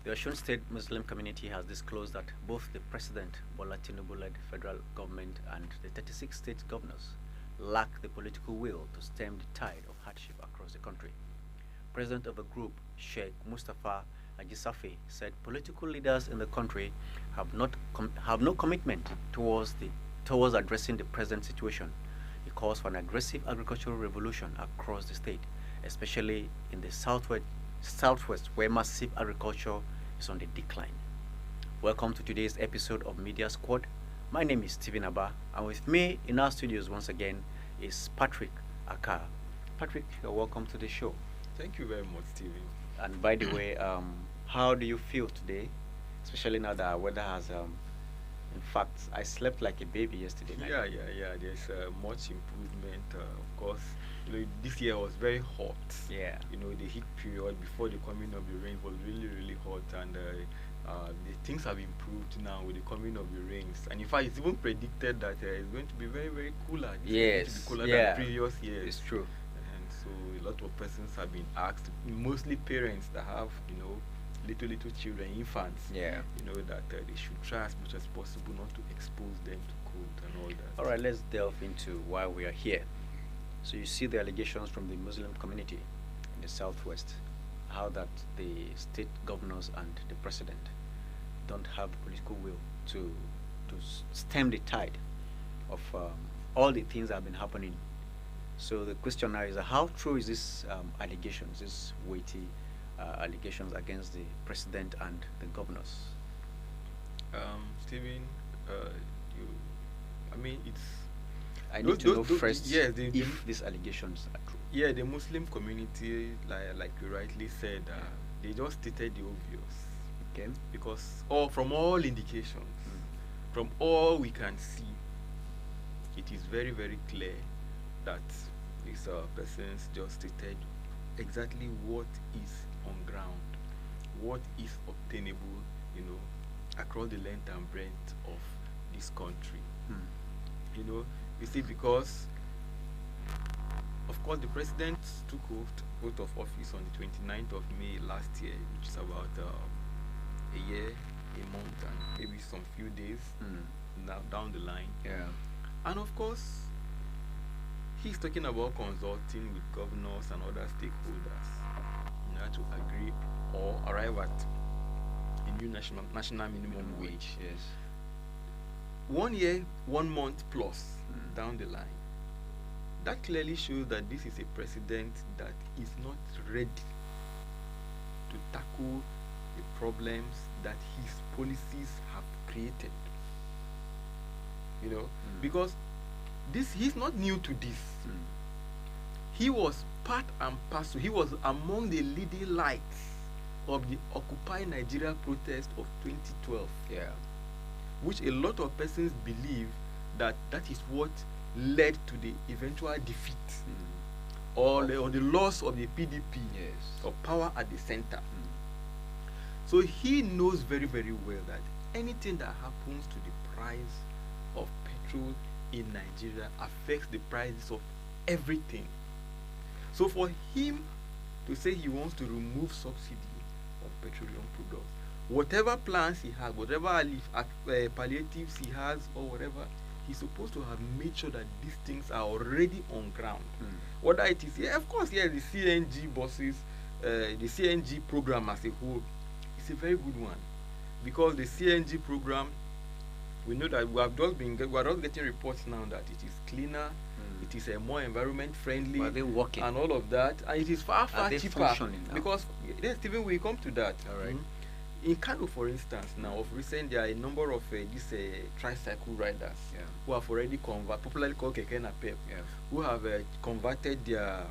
The Osun State Muslim community has disclosed that both the President Bola Tinubu-led federal government and the 36 state governors lack the political will to stem the tide of hardship across the country. President of the group, Sheikh Mustafa Ajisafi, said political leaders in the country have no commitment towards addressing the present situation. He calls for an aggressive agricultural revolution across the state, especially in the southwest where massive agriculture is on the decline. Welcome to today's episode of Media Squad. My name is Stephen Abba, and with me in our studios once again is Patrick Aka. Patrick, you're welcome to the show. Thank you very much, Steven. And by the way, how do you feel today, especially now that our weather has in fact, I slept like a baby yesterday night. Yeah. There's much improvement. Of course, this year was very hot. Yeah. The heat period before the coming of the rain was really, really hot, and the things have improved now with the coming of the rains. And in fact, it's even predicted that it's going to be very, very cooler. This year is going to be cooler than previous years. It's true. And so a lot of persons have been asked, mostly parents that have, little children, infants, that they should try as much as possible not to expose them to cold and all that. All right, let's delve into why we are here. So you see the allegations from the Muslim community in the southwest, how that the state governors and the president don't have the political will to stem the tide of all the things that have been happening. So the question now is, how true is this allegations, this weighty allegations against the president and the governors? Stephen, it's. I need to know first yes, if these allegations are true. Yeah, the Muslim community, like you rightly said, they just stated the obvious. Okay. Because from all indications, from all we can see, it is very, very clear that these persons just stated exactly what is on ground, what is obtainable, across the length and breadth of this country. You see, because of course the president took oath of office on the 29th of May last year, which is about a year, a month, and maybe some few days now down the line. Yeah. And of course, he's talking about consulting with governors and other stakeholders to agree or arrive at a new national minimum wage. Yes. 1 year, 1 month plus down the line. That clearly shows that this is a president that is not ready to tackle the problems that his policies have created. Because he's not new to this. He was part and parcel. He was among the leading lights of the Occupy Nigeria protest of 2012. Yeah. Which a lot of persons believe that is what led to the eventual defeat or the loss of the PDP of power at the center. So he knows very, very well that anything that happens to the price of petrol in Nigeria affects the prices of everything. So for him to say he wants to remove subsidy on petroleum products, whatever plans he has, whatever palliatives he has or whatever, he's supposed to have made sure that these things are already on ground. Whether it is, the CNG buses, the CNG program as a whole, it's a very good one. Because the CNG program, we know that we are just getting reports now that it is cleaner, it is more environment friendly, are they working? And all of that, and it is far cheaper. Because Stephen, we come to that. All right. In Kano, for instance, now of recent, there are a number of these tricycle riders who have already converted, popularly called Keke Napep, who have converted their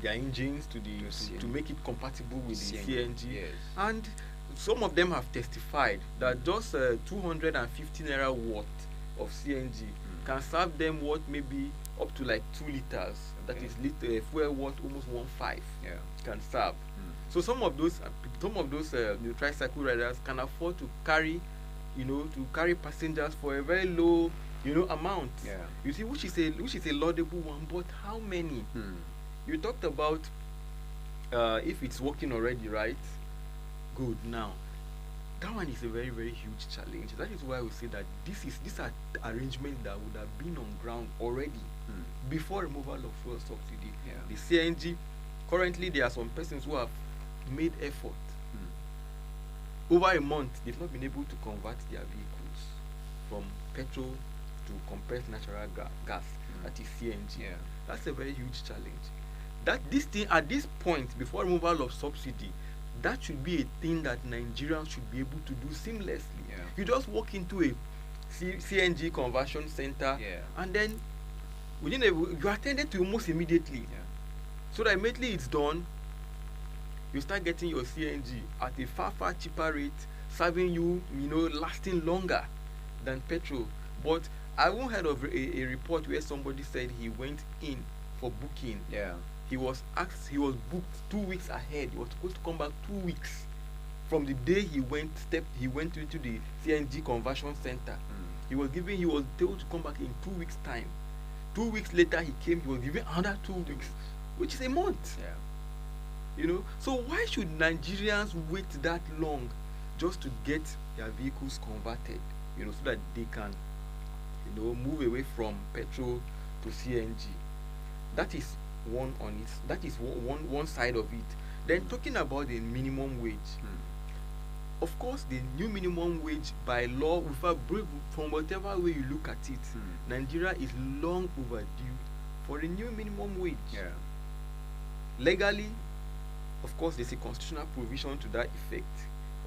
engines to make it compatible with the CNG. Yes. And some of them have testified that just 250 naira worth of CNG can serve them maybe up to like 2 liters. That is fuel worth almost 1.5 can serve. So some of those tricycle riders can afford to carry passengers for a very low amount. Yeah. You see, which is a laudable one. But how many? You talked about if it's working already, right? good now. That one is a very, very huge challenge. That is why we say that these are arrangements that would have been on ground already before removal of fuel subsidy. The CNG, currently there are some persons who have made effort. Over a month, they've not been able to convert their vehicles from petrol to compressed natural gas, that is CNG. That's a very huge challenge. That this thing at this point, before removal of subsidy, that should be a thing that Nigerians should be able to do seamlessly. You just walk into a CNG conversion center, and then within you are attended to almost immediately. So that immediately it's done, you start getting your CNG at a far cheaper rate, serving you, lasting longer than petrol. But I won't heard of a report where somebody said he went in for booking. He was booked 2 weeks ahead. He was supposed to come back 2 weeks from the day he went into the CNG conversion center. He was told to come back in 2 weeks time. 2 weeks later he came, he was given another 2 weeks, which is a month. So why should Nigerians wait that long just to get their vehicles converted, so that they can, move away from petrol to CNG? That is one side of it. Then talking about the minimum wage, of course the new minimum wage by law, from whatever way you look at it, Nigeria is long overdue for a new minimum wage. Legally, of course, there's a constitutional provision to that effect,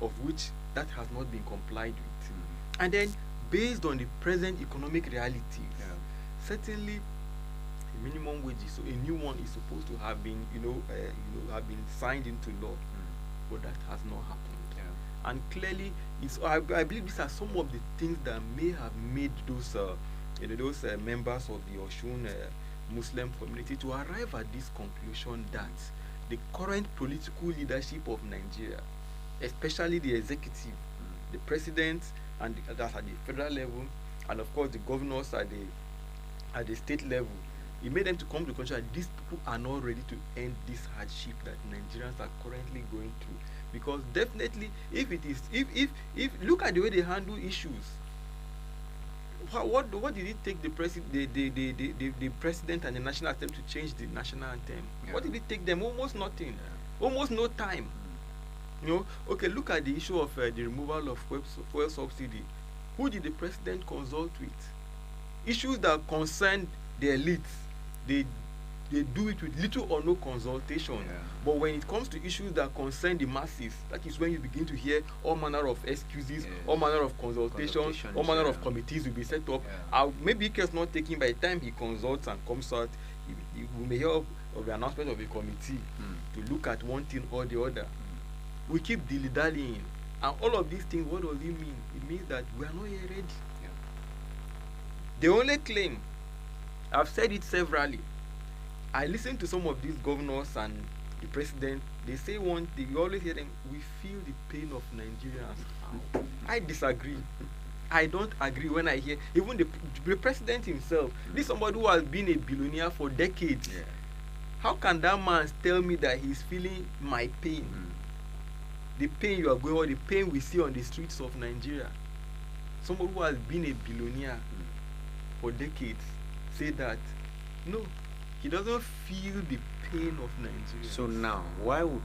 of which that has not been complied with. And then, based on the present economic realities, certainly a minimum wage, so a new one is supposed to have been, have been signed into law, but that has not happened. And clearly, I believe these are some of the things that may have made those, members of the Osun Muslim community to arrive at this conclusion that the current political leadership of Nigeria, especially the executive, the president, and that's at the federal level, and of course the governors at the state level, it made them to come to the conclusion that these people are not ready to end this hardship that Nigerians are currently going through. Because definitely, if look at the way they handle issues. What did it take the president and the national anthem to change the national anthem? What did it take them? Almost nothing. Almost no time. Okay, look at the issue of the removal of fuel subsidy. Who did the president consult with? Issues that concern the elites, they do it with little or no consultation. But when it comes to issues that concern the masses, that is when you begin to hear all manner of excuses, all manner of consultations, all manner of committees will be set up. Maybe case not taken. By the time he consults and comes out, we may hear of the announcement of a committee to look at one thing or the other. We keep dilly-dallying, and all of these things, what does it mean? It means that we are not yet ready. They only claim, I've said it severally, I listen to some of these governors and the president, they say you always hear them, we feel the pain of Nigerians. I disagree. I don't agree when I hear, even the president himself, this is somebody who has been a billionaire for decades. How can that man tell me that he's feeling my pain? The pain you are going on, the pain we see on the streets of Nigeria. Somebody who has been a billionaire for decades say that, no, he doesn't feel the pain of Nigeria. So now, why would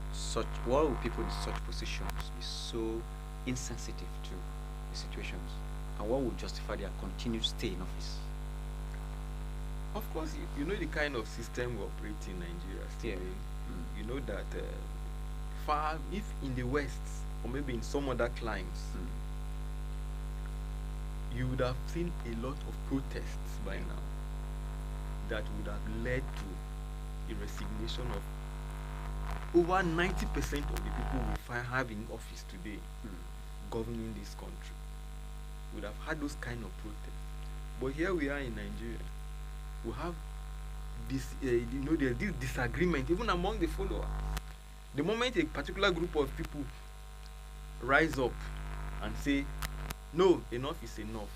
people in such positions be so insensitive to the situations, and what would justify their continued stay in office? Of course, you know the kind of system we operate in Nigeria still. You know that if in the West or maybe in some other climes, you would have seen a lot of protests by now that would have led to a resignation of over 90% of the people we have in office today governing this country. Would have had those kind of protests. But here we are in Nigeria. We have this, there's this disagreement even among the followers. The moment a particular group of people rise up and say, no, enough is enough,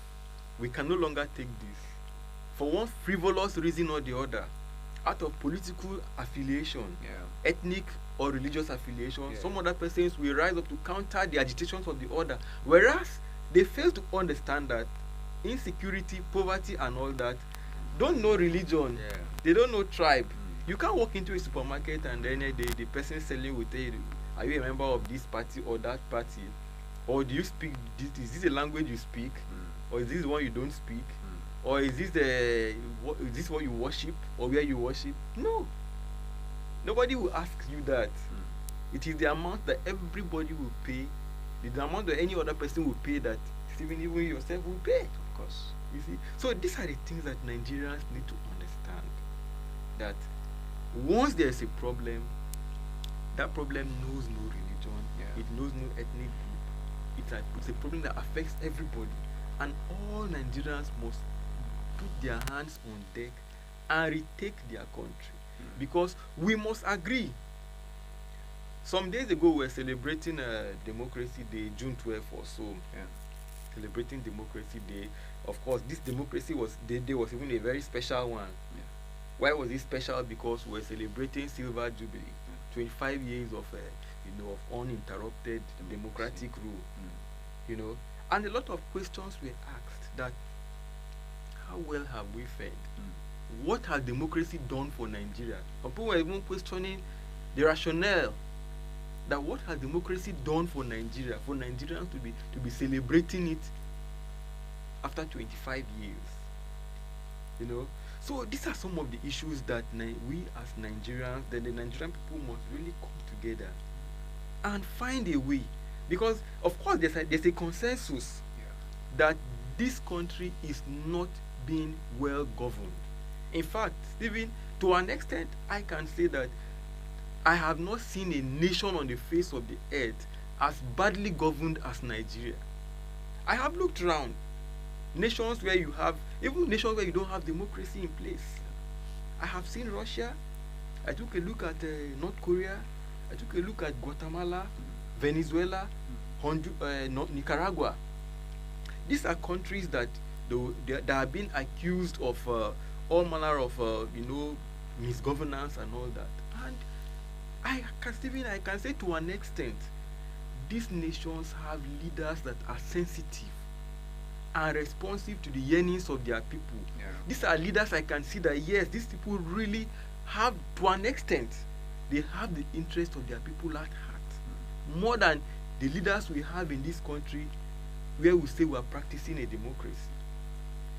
we can no longer take this, for one frivolous reason or the other, out of political affiliation, Yeah. ethnic or religious affiliation. Yeah. Some other persons will rise up to counter the agitations of the order, whereas they fail to understand that insecurity, poverty, and all that don't know religion. Yeah. They don't know tribe. Mm. You can't walk into a supermarket and then the person selling will tell you, are you a member of this party or that party, or do you speak this? Is this a language you speak, or is this one you don't speak, or is this what you worship or where you worship? No, nobody will ask you that. It is the amount that everybody will pay, the amount that any other person will pay, that even yourself will pay. Of course. You see, so these are the things that Nigerians need to understand, that once there is a problem, that problem knows no religion, it knows no ethnic group. It's a problem that affects everybody, and all Nigerians must put their hands on deck and retake their country, because we must agree. Some days ago we were celebrating Democracy Day, June 12th or so. Celebrating Democracy Day. Of course, this Democracy Day was even a very special one. Why was it special? Because we were celebrating Silver Jubilee, 25 years of of uninterrupted democratic rule. And a lot of questions were asked, that how well have we fared? What has democracy done for Nigeria? Some people were even questioning the rationale, that what has democracy done for Nigeria, for Nigerians to be celebrating it after 25 years. So these are some of the issues that we as Nigerians, that the Nigerian people must really come together and find a way, because of course there's a consensus that this country is not being well governed. In fact, even to an extent, I can say that I have not seen a nation on the face of the earth as badly governed as Nigeria. I have looked around nations where you have, even nations where you don't have democracy in place. I have seen Russia. I took a look at North Korea. I took a look at Guatemala, Venezuela, Nicaragua. These are countries that they are being accused of all manner of misgovernance and all that. And I can say to an extent, these nations have leaders that are sensitive and responsive to the yearnings of their people. These are leaders I can see that, yes, these people really have, to an extent, they have the interest of their people at heart, more than the leaders we have in this country, where we say we are practicing a democracy.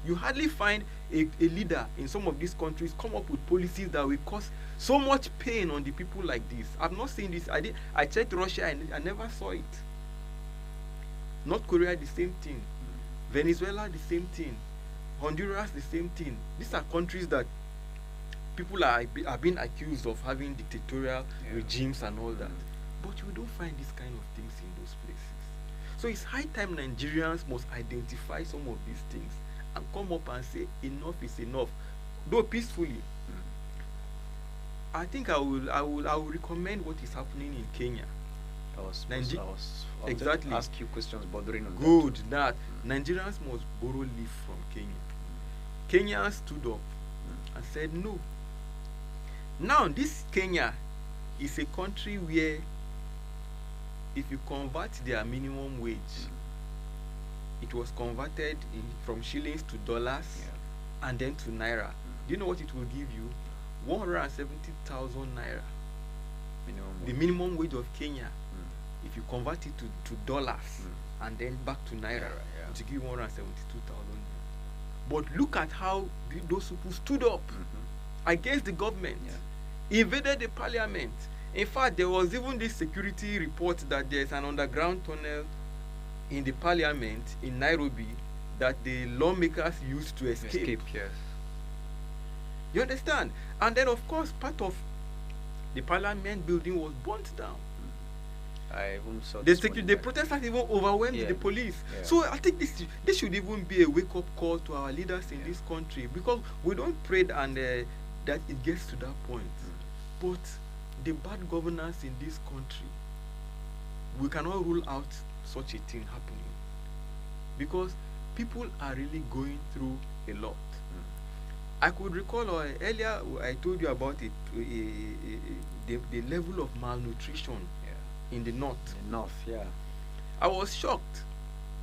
You hardly find a leader in some of these countries come up with policies that will cause so much pain on the people like this. I've not seen this. I checked Russia and I never saw it. North Korea, the same thing. Venezuela, the same thing. Honduras, the same thing. These are countries that people are being accused of having dictatorial regimes and all that. But you don't find these kind of things in those places. So it's high time Nigerians must identify some of these things and come up and say enough is enough, though peacefully. I think I will recommend what is happening in Kenya. I was exactly to ask you questions bordering on good that Nigerians must borrow leaf from Kenya. Kenyans stood up and said no. Now this Kenya is a country where if you convert their minimum wage, it was converted from shillings to dollars and then to naira. Do you know what it will give you? 170,000 naira. The minimum wage of Kenya. If you convert it to dollars and then back to naira, it will give you 172,000. But look at how those people stood up against the government, invaded the parliament. In fact, there was even this security report that there's an underground tunnel in the parliament in Nairobi that the lawmakers used to escape. You understand? And then, of course, part of the parliament building was burnt down. I even saw the protesters even overwhelmed the police. So I think this should even be a wake-up call to our leaders in this country, because we don't pray and that it gets to that point. But the bad governance in this country, we cannot rule out such a thing happening, because people are really going through a lot. I could recall earlier I told you about it, the level of malnutrition in the north. The north, yeah. I was shocked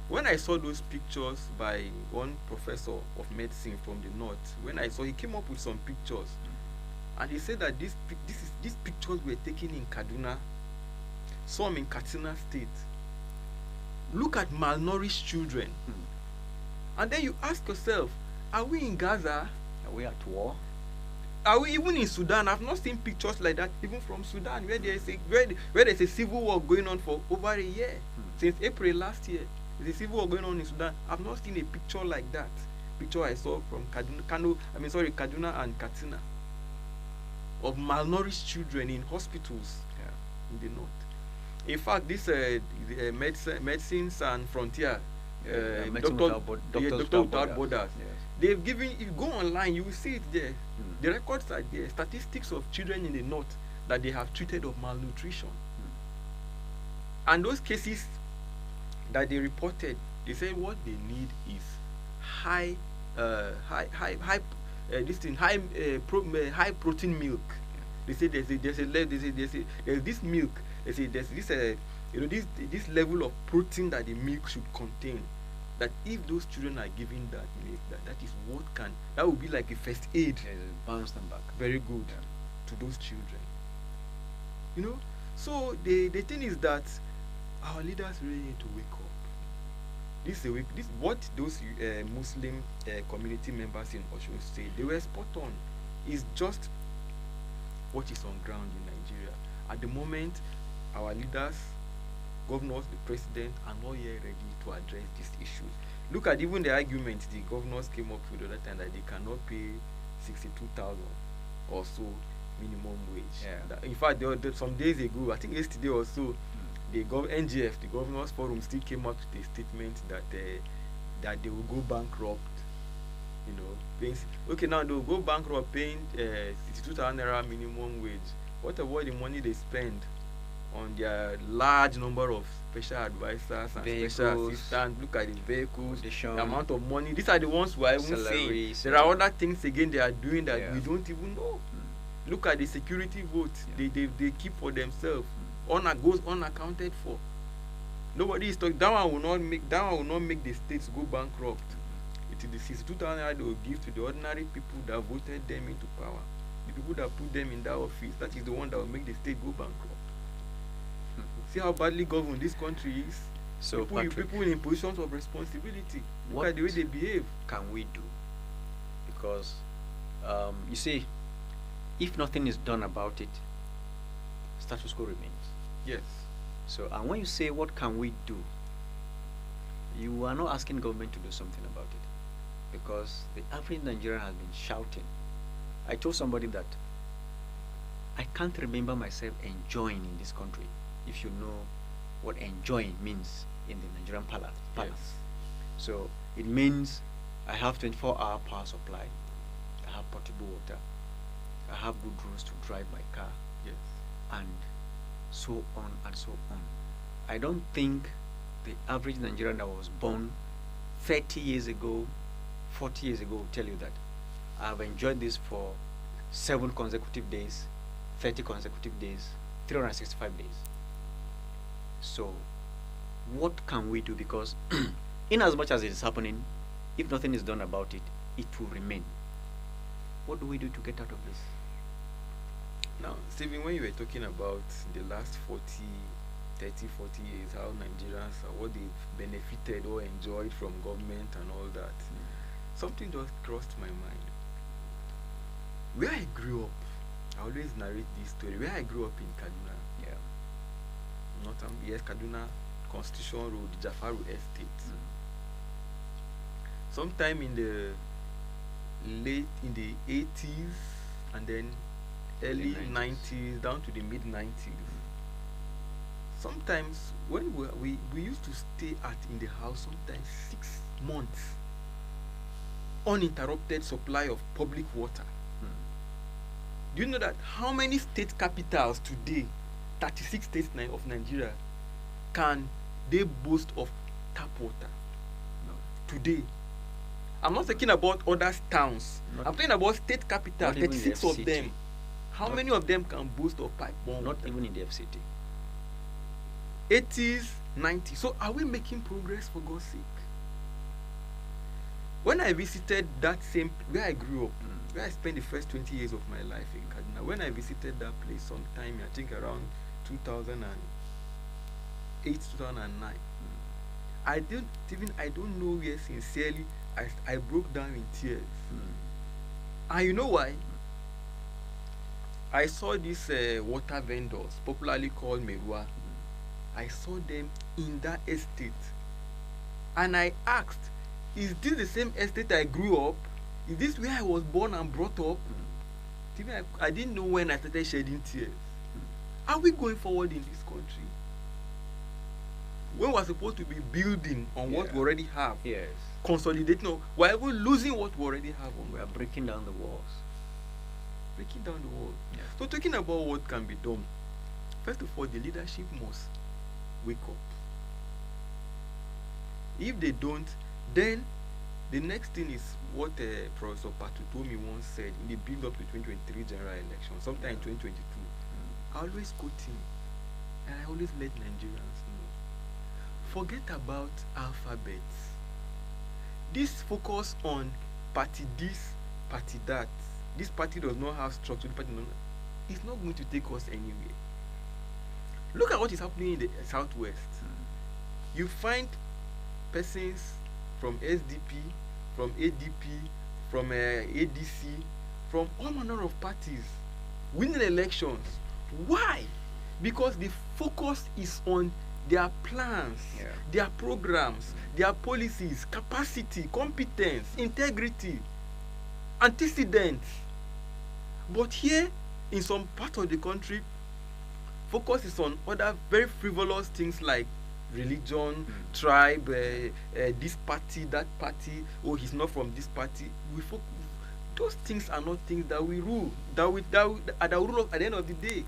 when I saw those pictures by one professor of medicine from the north. When I saw, he came up with some pictures, and he said that these pictures were taken in Kaduna, some in Katsina State. Look at malnourished children. And then you ask yourself, are we in Gaza? Are we at war? Are we even in Sudan? I've not seen pictures like that even from Sudan, where there's a civil war going on for over a year. Since April last year, there's a civil war going on in Sudan. I've not seen a picture like that. Picture I saw from Kaduna and Katsina, of malnourished children in hospitals in the north. In fact, this Medicine Sans Frontier, Doctors Without Borders, they've given, if you go online, you will see it there. The records are there, statistics of children in the north that they have treated of malnutrition. And those cases that they reported, they say what they need is high protein milk. They say there's this milk. They say there's this level of protein that the milk should contain. That if those children are given that milk, that would be like a first aid. Bounce them back. Very good to those children. You know, so the thing is that our leaders really need to wake up. This what those Muslim community members in Osun say. They were spot on. Is just what is on ground in Nigeria at the moment. Our leaders, governors, the president are not yet ready to address these issues. Look at even the argument the governors came up with the other time, that they cannot pay 62,000 or so minimum wage. In fact, some days ago, I think yesterday or so, the NGF, the Governors Forum, still came up with a statement that they will go bankrupt. You know, okay, now they will go bankrupt paying 62,000 naira minimum wage. What about the money they spend on their large number of special advisors and special assistants? Look at the vehicles, the amount of money. These are the ones who are even saying. There are other things again they are doing that we don't even know. Look at the security votes they keep for themselves. Goes unaccounted for. Nobody is talking. That one will not make the states go bankrupt. It is the 62,000 naira they will give to the ordinary people that voted them into power. The people that put them in that office, that is the one that will make the state go bankrupt. See how badly governed this country is. So people in positions of responsibility. Look at the way they behave. Can we do? Because you see, if nothing is done about it, status quo remains. Yes. So, and when you say what can we do, you are not asking government to do something about it, because the average Nigerian has been shouting. I told somebody that I can't remember myself enjoying in this country, if you know what enjoying means in the Nigerian palace. Yes. So it means I have 24-hour power supply, I have potable water, I have good roads to drive my car, yes, and so on and so on. I don't think the average Nigerian that was born 30 years ago, 40 years ago will tell you that I've enjoyed this for 7 consecutive days, 30 consecutive days, 365 days. So what can we do? Because in as much as it is happening, if nothing is done about it, it will remain. What do we do to get out of this? Now, Stephen, when you were talking about the last 40 years, how Nigerians, what they've benefited or enjoyed from government and all that, something just crossed my mind. Where I grew up, I always narrate this story. Where I grew up in Kaduna, Kaduna, Constitution Road, Jafaru Estate. Sometime in the 80s and then early 90s down to the mid 90s. Sometimes when we used to stay in the house sometimes 6 months, uninterrupted supply of public water. Do you know that how many state capitals today, 36 states of Nigeria, can they boast of tap water? No. Today, I'm not talking about other towns. I'm talking about state capital, 36 of them. How many of them can boast of pipe bomb? Not even in the FCT. 80s, 90s. So are we making progress, for God's sake? When I visited that same where I grew up, where I spent the first 20 years of my life in Kaduna, when I visited that place sometime, I think around 2008, 2009, I don't know where sincerely I broke down in tears. And you know why? I saw these water vendors, popularly called Merua. I saw them in that estate. And I asked, is this the same estate I grew up? Is this where I was born and brought up? I didn't know when I started shedding tears. Are we going forward in this country? When we're supposed to be building on what we already have, consolidating, we're even losing what we already have. We are breaking down the walls. Breaking down the wall. So talking about what can be done, first of all, the leadership must wake up. If they don't, then the next thing is what Professor Patu Tomi once said in the build up to 2023 general election, sometime in 2022. I always quote him, and I always let Nigerians know, forget about alphabets. This focus on party this, party that. This party does not have structure. It's not going to take us anywhere. Look at what is happening in the southwest. You find persons from SDP, from ADP, from ADC, from all manner of parties winning elections. Why? Because the focus is on their plans, their programs, their policies, capacity, competence, integrity, antecedents. But here in some part of the country, focus is on other very frivolous things like religion, tribe, this party, that party, oh, he's not from this party. Those things are not things that we rule, that we rule at the end of the day.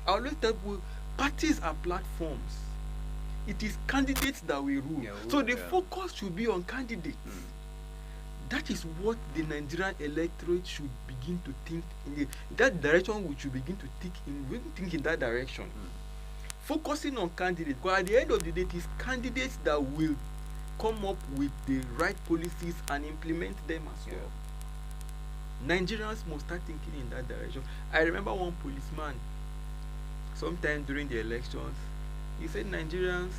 I always tell people, parties are platforms. It is candidates that we rule. So the focus should be on candidates. That is what the Nigerian electorate should begin to think in that direction. We should begin to think in that direction. Focusing on candidates, because at the end of the day, it is candidates that will come up with the right policies and implement them as well. Nigerians must start thinking in that direction. I remember one policeman, sometime during the elections, he said, Nigerians,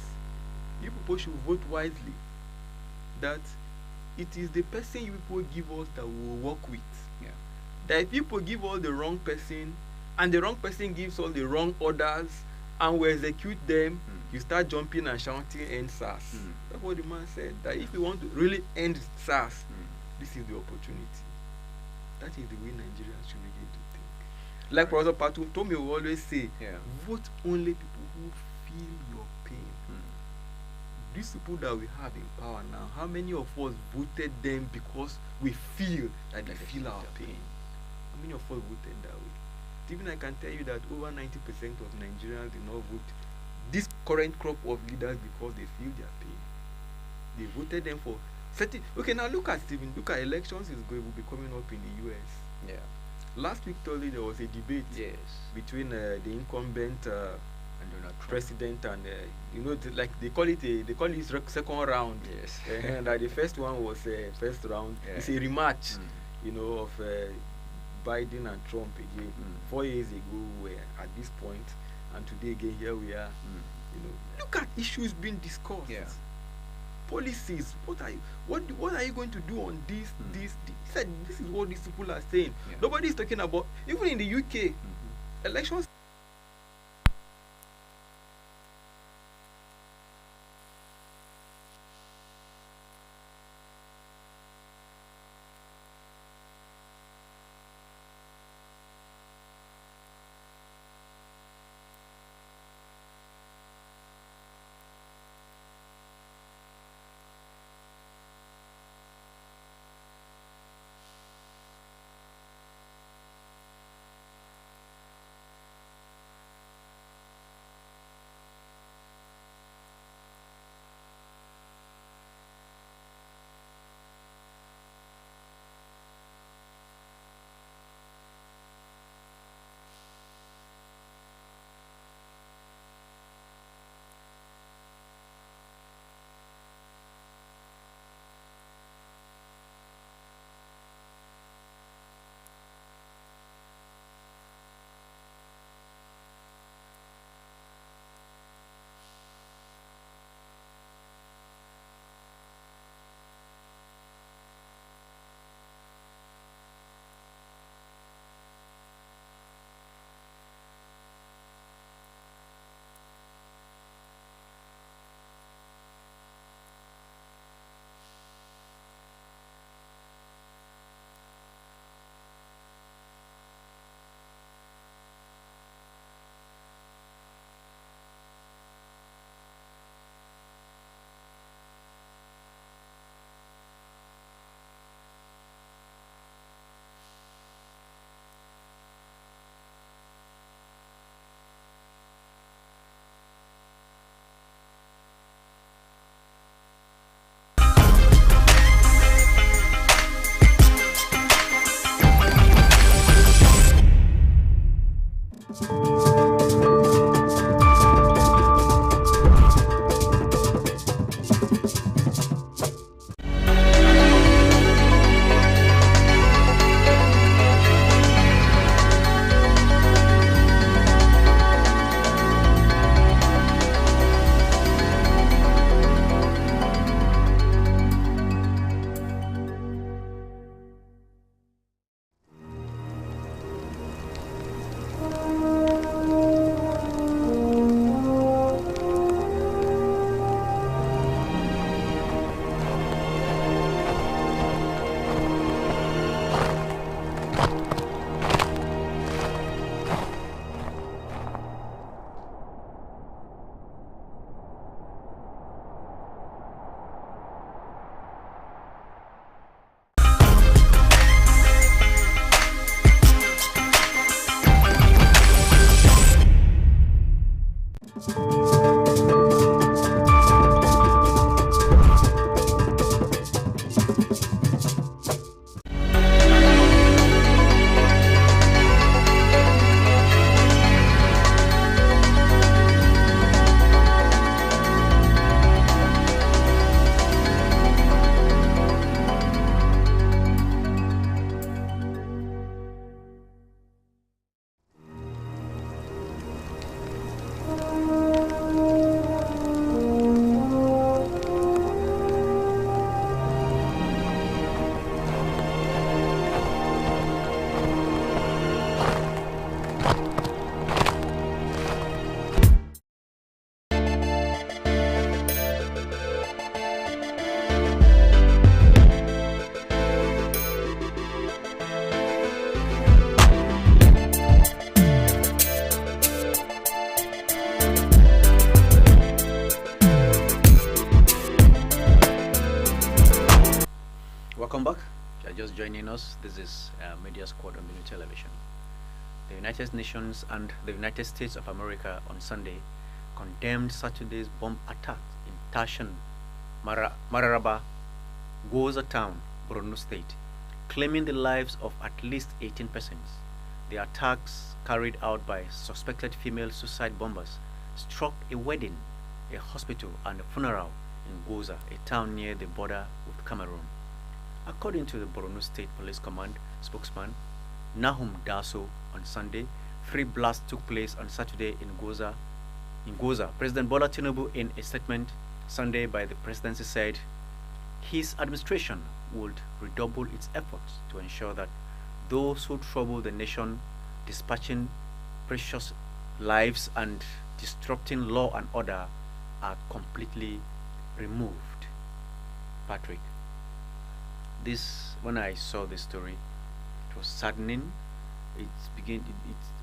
you people should vote wisely. That it is the person you people give us that we will work with. That if people give us the wrong person, and the wrong person gives us the wrong orders, and we execute them, you start jumping and shouting, end SARS. That's what the man said. That if you want to really end SARS, this is the opportunity. That is the way Nigerians should begin to think. Like Professor Patu Tomi will always say, vote only people who feel your pain. These people that we have in power now, how many of us voted them because we feel that they feel our pain? How many of us voted that way? Even I can tell you that over 90% of Nigerians did not vote this current crop of leaders because they feel their pain. They voted them for certain. Okay, now look at Stephen. Look at elections will be coming up in the US. Last week Thursday there was a debate between the incumbent president and like they call it second round. And the first one was first round. It's a rematch, of Biden and Trump again. 4 years ago we were at this point, and today again here we are. Look at issues being discussed. Policies. What are you going to do on this? He said this is what these people are saying. Nobody is talking about, even in the UK, elections. joining us. This is Media Squad on the New Television. The United Nations and the United States of America on Sunday condemned Saturday's bomb attack in Tashan, Mararaba, Goza town, Borno State, claiming the lives of at least 18 persons. The attacks carried out by suspected female suicide bombers struck a wedding, a hospital, and a funeral in Goza, a town near the border with Cameroon. According to the Borno State Police Command spokesman Nahum Daso, on Sunday, 3 blasts took place on Saturday in Goza. President Bola Tinubu, in a statement Sunday by the presidency, said his administration would redouble its efforts to ensure that those who trouble the nation, dispatching precious lives and disrupting law and order, are completely removed. Patrick, when I saw this story, it was saddening.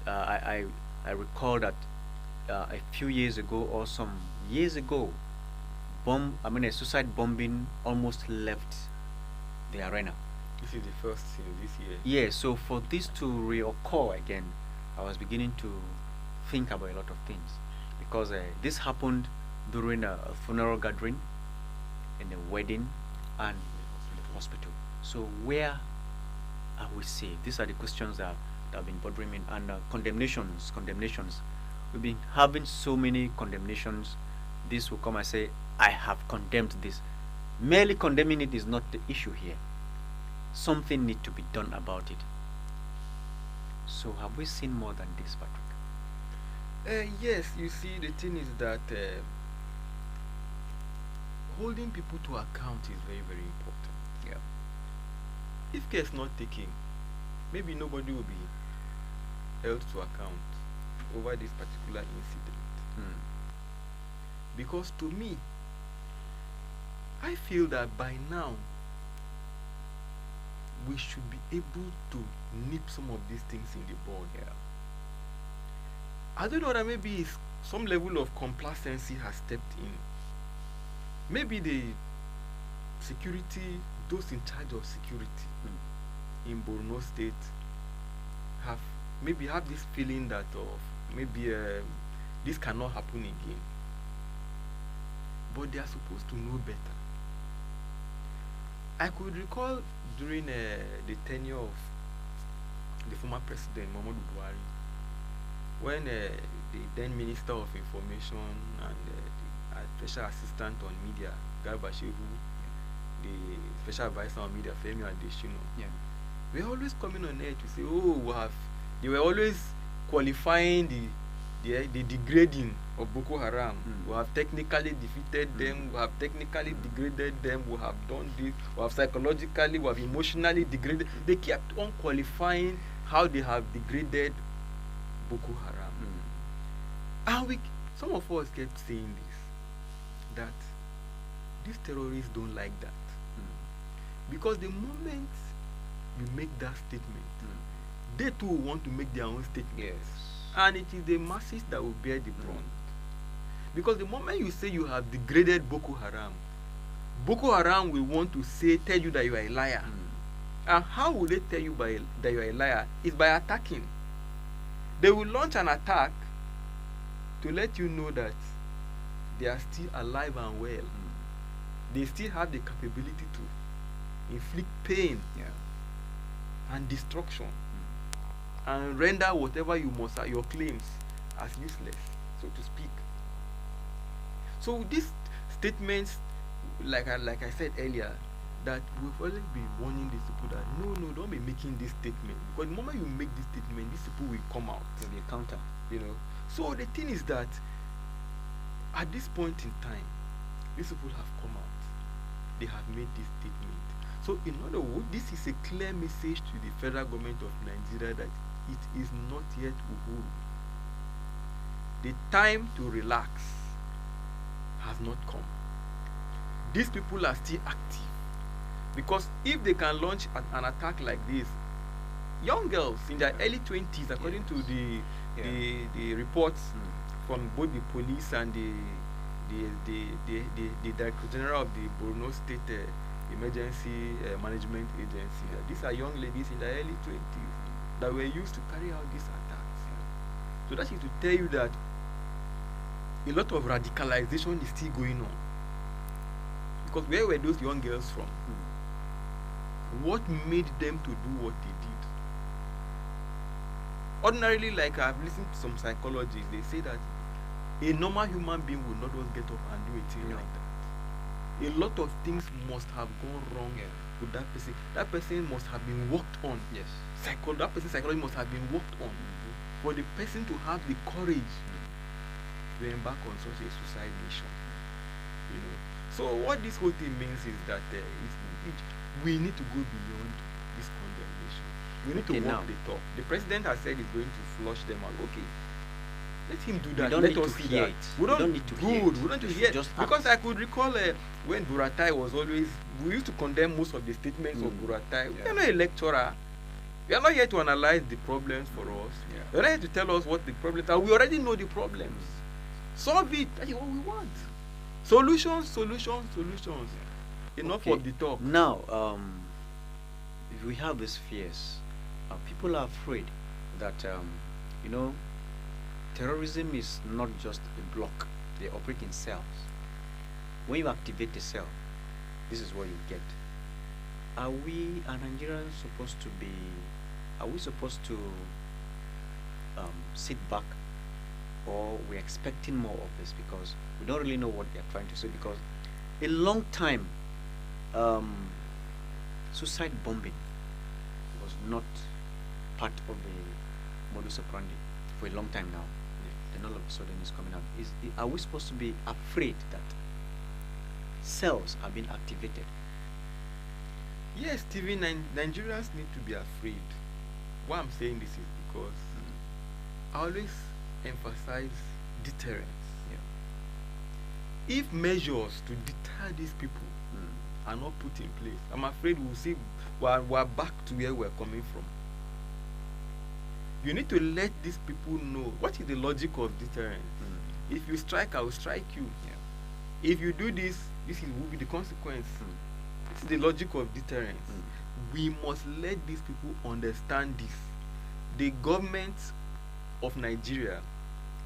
I recall that a few years ago or some years ago, a suicide bombing almost left the arena. This is the first this year. Yeah, so for this to reoccur again, I was beginning to think about a lot of things, because this happened during a funeral gathering, in a wedding, and in the hospital. So where are we safe? These are the questions that have been bothering me. And condemnations. We've been having so many condemnations. This will come and say, I have condemned this. Merely condemning it is not the issue here. Something needs to be done about it. So have we seen more than this, Patrick? Yes, you see, the thing is that holding people to account is very, very important. Yeah. If care is not taken, maybe nobody will be held to account over this particular incident. Because to me, I feel that by now we should be able to nip some of these things in the bud. Yeah. I don't know that maybe some level of complacency has stepped in. Maybe the security, those in charge of security in Borno State have this feeling that maybe this cannot happen again. But they are supposed to know better. I could recall during the tenure of the former president Muhammadu Buhari, when the then Minister of Information and the Special Assistant on Media, Garba Shehu, the Special Advisor on Media, Femi Adesina, we were always coming on air to say, they were always qualifying the degrading of Boko Haram. We have technically defeated them, we have technically degraded them, we have done this, we have psychologically, we have emotionally degraded. They kept on qualifying how they have degraded Boko Haram. And some of us kept saying this, that these terrorists don't like that. Because the moment you make that statement, they too want to make their own statement. Yes. And it is the masses that will bear the brunt. Because the moment you say you have degraded Boko Haram will want to tell you that you are a liar. And how will they tell you that you are a liar? It's by attacking. They will launch an attack to let you know that they are still alive and well. They still have the capability to inflict pain and destruction, and render whatever your claims as useless, so to speak. So these statements, like I said earlier, that we've always been warning these people that no, don't be making this statement, because the moment you make this statement, these people will come out. There'll be a counter. So the thing is that at this point in time, these people have come out. They have made this statement. So in other words, this is a clear message to the federal government of Nigeria that it is not yet Uhuru. The time to relax has not come. These people are still active, because if they can launch an attack like this, young girls in their early 20s, according to the reports from both the police and the Director General of the Borno State Emergency Management Agency. These are young ladies in their early 20s that were used to carry out these attacks. So that is to tell you that a lot of radicalization is still going on. Because where were those young girls from? What made them to do what they did? Ordinarily, like I've listened to some psychologists, they say that a normal human being would not just get up and do a thing like that. A lot of things must have gone wrong with that person. That person must have been worked on. Yes. That person's psychology must have been worked on for the person to have the courage to embark on such a suicide mission. You know. So what this whole thing means is that we need to go beyond this condemnation. We need to walk the talk. The president has said he's going to flush them out. Okay. Let him do that. Let us see that. We don't need to hear it. We don't need to hear it. Because I could recall when Buratai was always, we used to condemn most of the statements of Buratai. We are not a lecturer. We are not here to analyze the problems for us. We are not here to tell us what the problems are. We already know the problems. Solve it. That is what we want. Solutions. Enough of the talk. Now, if we have these fears, people are afraid that, terrorism is not just a block. They operate in cells. When you activate a cell, this is what you get. Are we Nigerians supposed to be, are we supposed to sit back, or we're expecting more of this because we don't really know what they're trying to say? Because a long time, suicide bombing was not part of the modus operandi for a long time now. Then all of a sudden it's coming out. Are we supposed to be afraid that cells are being activated? Yes, Stephen, Nigerians need to be afraid. Why I'm saying this is because I always emphasize deterrence. If measures to deter these people are not put in place, I'm afraid we'll see we're back to where we're coming from. You need to let these people know what is the logic of deterrence. If you strike, I will strike you. If you do this, will be the consequence. This is the logic of deterrence. We must let these people understand this. The government of Nigeria,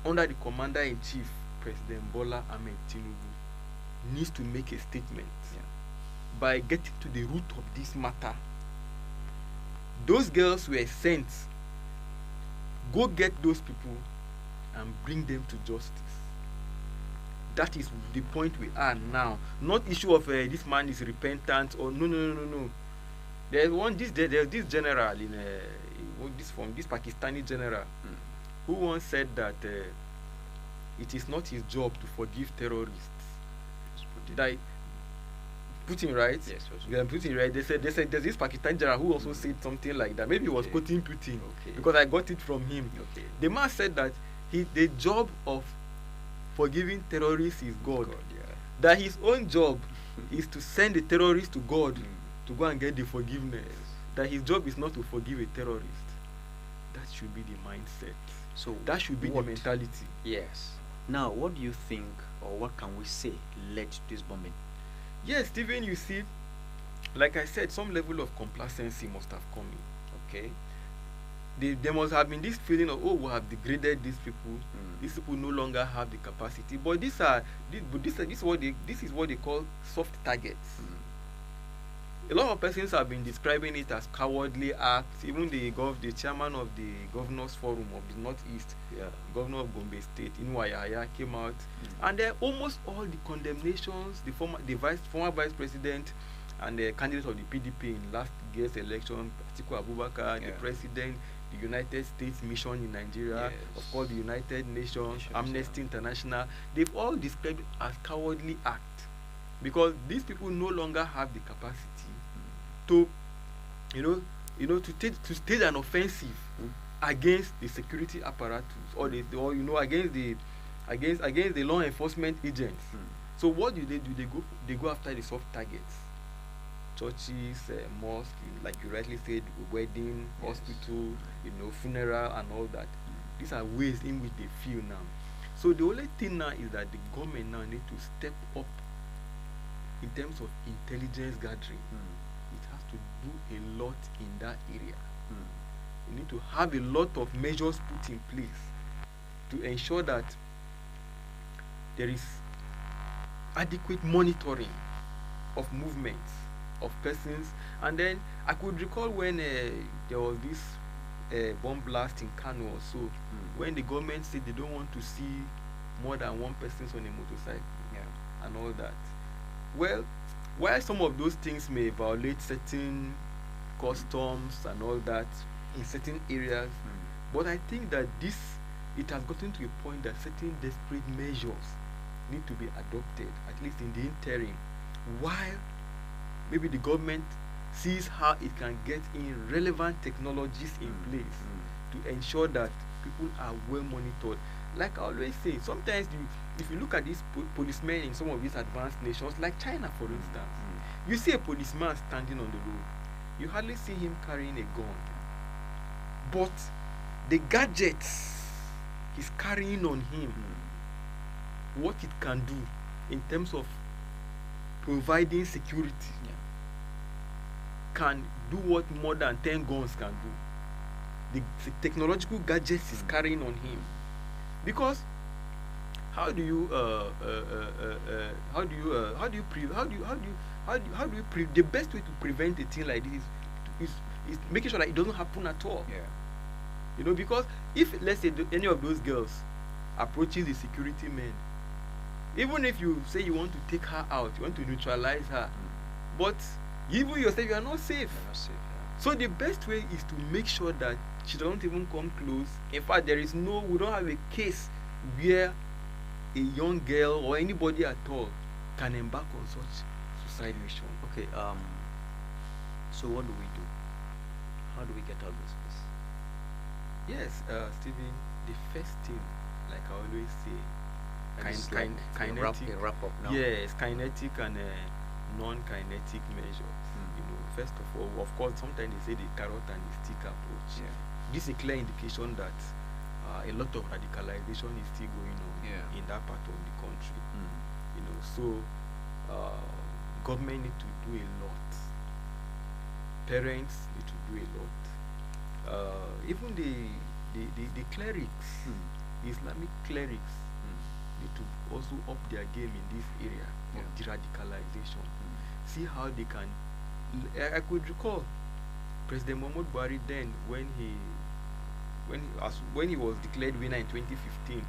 under the Commander-in-Chief, President Bola Ahmed Tinubu, needs to make a statement by getting to the root of this matter. Those girls were sent. Go get those people and bring them to justice. That is the point we are now. Not issue of this man is repentant or no. There's this general in this Pakistani general who once said that it is not his job to forgive terrorists. Putin, right? Yes. Putin, right? They said there's this Pakistani general who also said something like that. Maybe he was quoting Putin because I got it from him. The man said that the job of forgiving terrorists is God. That his own job is to send the terrorist to God to go and get the forgiveness. That his job is not to forgive a terrorist. That should be the mindset. So that should be the mentality. Yes. Now, what do you think, or what can we say led to this bombing? Yes, Stephen, you see, like I said, some level of complacency must have come in. Okay, there must have been this feeling of, we have degraded these people. These people no longer have the capacity. But this is what they call soft targets. A lot of persons have been describing it as cowardly acts. Even the chairman of the Governors Forum of the Northeast, Governor of Gombe State, Inwayaya, came out, and almost all the condemnations, the former vice president and the candidate of the PDP in last year's election, Atiku Abubakar, the president, the United States mission in Nigeria, of course the United Nations, Amnesty International, they've all described it as cowardly act, because these people no longer have the capacity to stage an offensive against the security apparatus against the law enforcement agents. So what do? They go after the soft targets, churches, mosques, like you rightly said, wedding, hospital, funeral and all that. These are ways in which they feel now. So the only thing now is that the government now need to step up in terms of intelligence gathering. It has to do a lot in that area. You need to have a lot of measures put in place to ensure that there is adequate monitoring of movements of persons. And then I could recall when there was this bomb blast in Kano or so, when the government said they don't want to see more than one person on a motorcycle and all that. Well, while some of those things may violate certain customs and all that in certain areas, but I think that it has gotten to a point that certain desperate measures need to be adopted, at least in the interim, while maybe the government sees how it can get in relevant technologies in place to ensure that people are well monitored. Like I always say, sometimes if you look at these policemen in some of these advanced nations, like China for instance, you see a policeman standing on the road, you hardly see him carrying a gun, but the gadgets he's carrying on him, what it can do in terms of providing security, can do what more than 10 guns can do. The technological gadgets he's carrying on him, because how do you the best way to prevent a thing like this is making sure that it doesn't happen at all. You know, because if, let's say, any of those girls approaches the security men, even if you say you want to take her out, you want to neutralize her, but even yourself, you are not safe. So the best way is to make sure that she doesn't even come close. In fact, we don't have a case where a young girl or anybody at all can embark on such suicide mission. Okay, so what do we do? How do we get out of this? Yes, Stephen, the first thing, like I always say, kinetic. Wrap up now. Yes, kinetic and non-kinetic measures. You know, first of all, of course, sometimes they say the carrot and the stick approach. This is a clear indication that a lot of radicalization is still going on in that part of the country. You know, so government need to do a lot. Parents need to do a lot. Even the clerics, the Islamic clerics, need to also up their game in this area of de-radicalization. See how they can. I could recall President Muhammad Buhari then, when he was declared winner in 2015,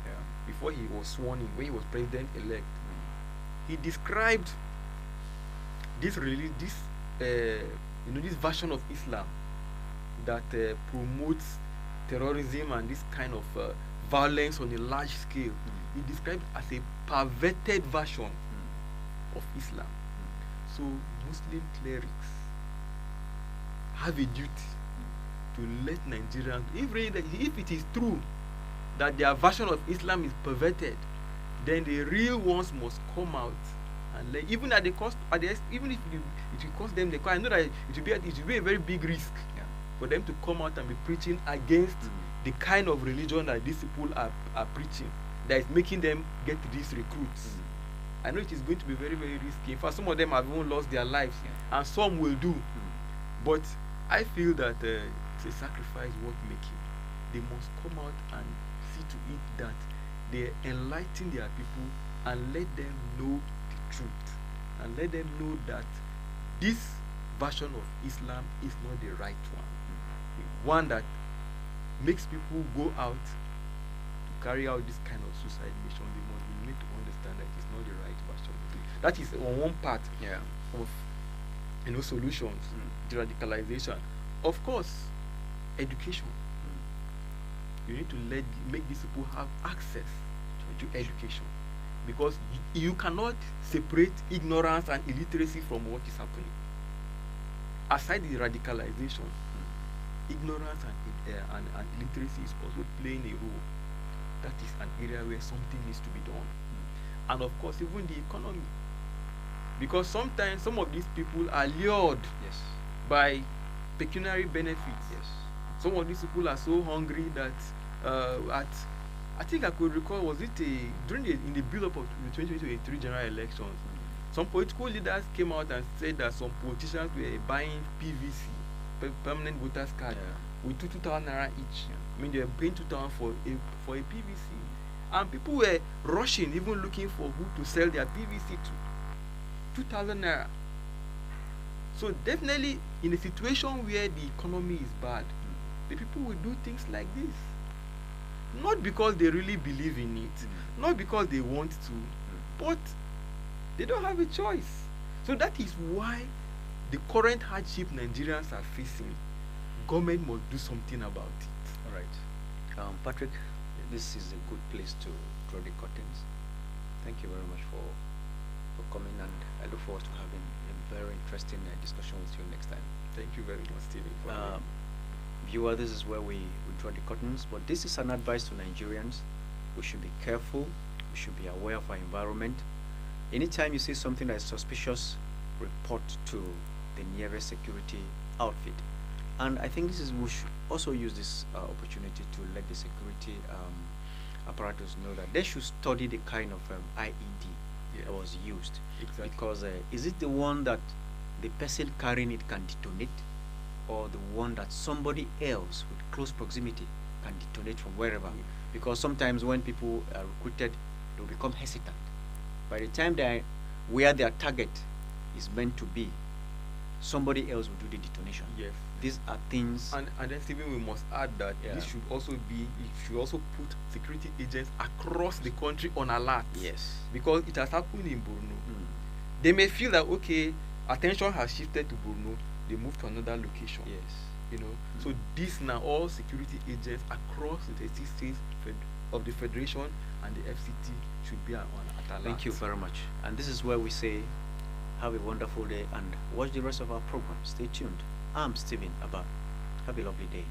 before he was sworn in, when he was president-elect, he described this version of Islam that promotes terrorism and this kind of violence on a large scale. He described as a perverted version of Islam. So Muslim clerics have a duty to let Nigerians, if it is true that their version of Islam is perverted, then the real ones must come out and even at the cost, even if it will cost them the cost. I know that it will be a very big risk for them to come out and be preaching against the kind of religion that these people are preaching, that is making them get these recruits. I know it is going to be very, very risky. In fact, some of them have even lost their lives, and some will do. But I feel that it's a sacrifice worth making. They must come out and see to it that they enlighten their people and let them know the truth, and let them know that this version of Islam is not the right one. The one that makes people go out to carry out this kind of suicide mission. They must be made to understand that it's not the right version. That is on one part of solutions, the radicalization. Of course, education. You need to make these people have access to education, because you cannot separate ignorance and illiteracy from what is happening. Aside the radicalization, ignorance and illiteracy is also playing a role. That is an area where something needs to be done. And of course, even the economy, because sometimes some of these people are lured by pecuniary benefits. Some of these people are so hungry that I think I could recall, was it in the build-up of the 2023 general elections, Some political leaders came out and said that some politicians were buying PVC, permanent voters card, with 2,000 naira each. I mean, they were paying 2,000 for a PVC, and people were rushing, even looking for who to sell their PVC to. 2,000 naira. So definitely, in a situation where the economy is bad, the people will do things like this, not because they really believe in it, not because they want to, but they don't have a choice. So that is why the current hardship Nigerians are facing, government must do something about it. All right. Patrick, this is a good place to draw the curtains. Thank you very much for coming, and I look forward to having a very interesting discussion with you next time. Thank you very much, Stephen. Viewer, this is where we draw the curtains, but this is an advice to Nigerians. We should be careful. We should be aware of our environment. Anytime you see something that is suspicious, report to the nearest security outfit. And I think we should also use this opportunity to let the security apparatus know that they should study the kind of IED that was used. Exactly. Because is it the one that the person carrying it can detonate, or the one that somebody else with close proximity can detonate from wherever? Because sometimes when people are recruited, they will become hesitant. By the time they are where their target is meant to be, somebody else will do the detonation. Yes. These are things. And then, Stephen, we must add that this should also put security agents across the country on alert. Yes. Because it has happened in Borno. They may feel that, okay, attention has shifted to Borno, they move to another location. Yes. So this now, all security agents across the 36 states of the Federation and the FCT should be at alert. Thank you very much. And this is where we say, have a wonderful day and watch the rest of our program. Stay tuned. I'm Stephen Abba. Have a lovely day.